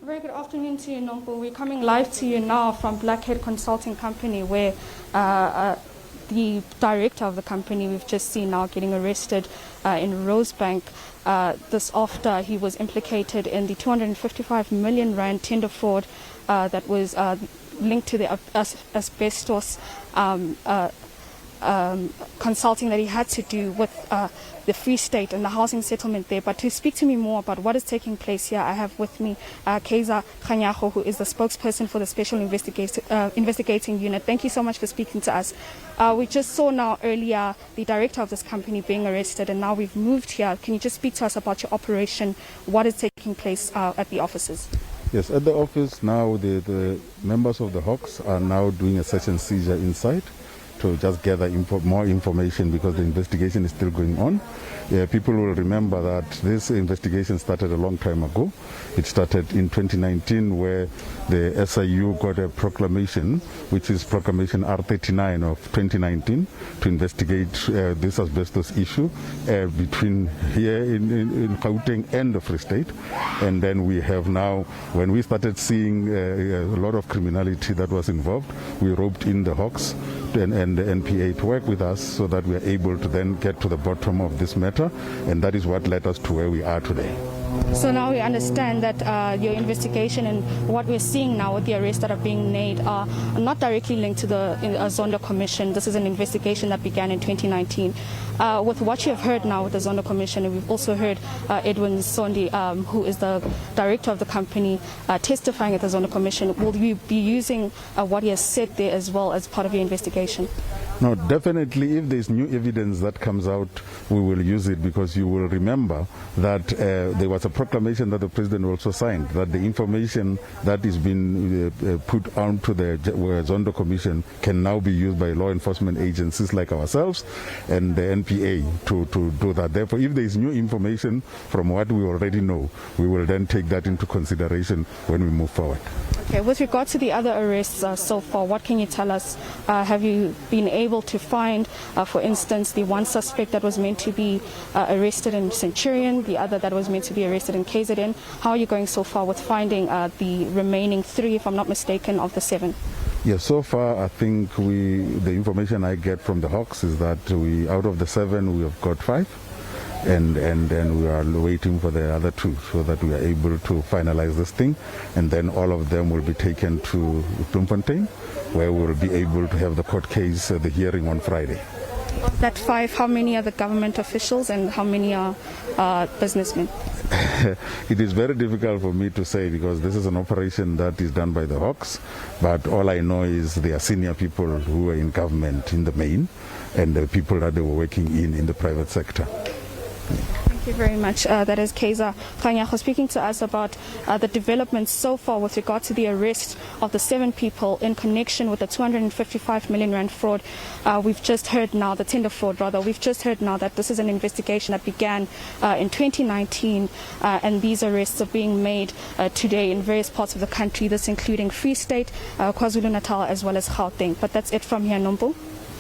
Very good afternoon to you, Nompo. We're coming live to you now from Blackhead Consulting Company, where the director of the company we've just seen now getting arrested in Rosebank. This after he was implicated in the 255 million rand tender fraud that was linked to the asbestos consulting that he had to do with the Free State and the housing settlement there. But to speak to me more about what is taking place here, I have with me Kaizer Kganyago, who is the spokesperson for the Special Investigating Unit. Thank you so much for speaking to us. We just saw now earlier the director of this company being arrested, and now we've moved here. Can you just speak to us about your operation, what is taking place at the offices? Yes, at the office now the members of the Hawks are now doing a search and seizure inside to just gather more information, because the investigation is still going on. People will remember that this investigation started a long time ago. It started in 2019, where the SIU got a proclamation, which is Proclamation R39 of 2019, to investigate this asbestos issue between here in Gauteng and the Free State. And then we have now, when we started seeing a lot of criminality that was involved, we roped in the Hawks and the NPA to work with us, so that we are able to then get to the bottom of this matter, and that is what led us to where we are today. So now we understand that your investigation and what we're seeing now with the arrests that are being made are not directly linked to the Zondo Commission. This is an investigation that began in 2019. With what you have heard now with the Zondo Commission, and we've also heard Edwin Sondi, who is the director of the company, testifying at the Zondo Commission, will you be using what he has said there as well as part of your investigation? No, definitely, if there's new evidence that comes out, we will use it, because you will remember that there was a proclamation that the president also signed, that the information that is being put onto the Zondo Commission can now be used by law enforcement agencies like ourselves and the NPA to do that. Therefore, if there is new information from what we already know, we will then take that into consideration when we move forward. Okay, with regard to the other arrests so far, what can you tell us? Have you been able to find, for instance, the one suspect that was meant to be arrested in Centurion, the other that was meant to be arrested in KZN? How are you going so far with finding the remaining 3, if I'm not mistaken, of the 7? Yes, so far I think the information I get from the Hawks is that out of the 7 we have got 5. And then we are waiting for the other 2, so that we are able to finalize this thing, and then all of them will be taken to Bloemfontein, where we will be able to have the court case, the hearing on Friday. Of that 5, how many are the government officials and how many are businessmen? It is very difficult for me to say, because this is an operation that is done by the Hawks, but all I know is they are senior people who are in government in the main, and the people that they were working in the private sector. Thank you very much. That is Kaizer Kganyago speaking to us about the developments so far with regard to the arrest of the 7 people in connection with the 255 million rand fraud. We've just heard now, the tender fraud rather, we've just heard now that this is an investigation that began in 2019, and these arrests are being made today in various parts of the country, this including Free State, KwaZulu-Natal as well as Gauteng. But that's it from here, Nompo.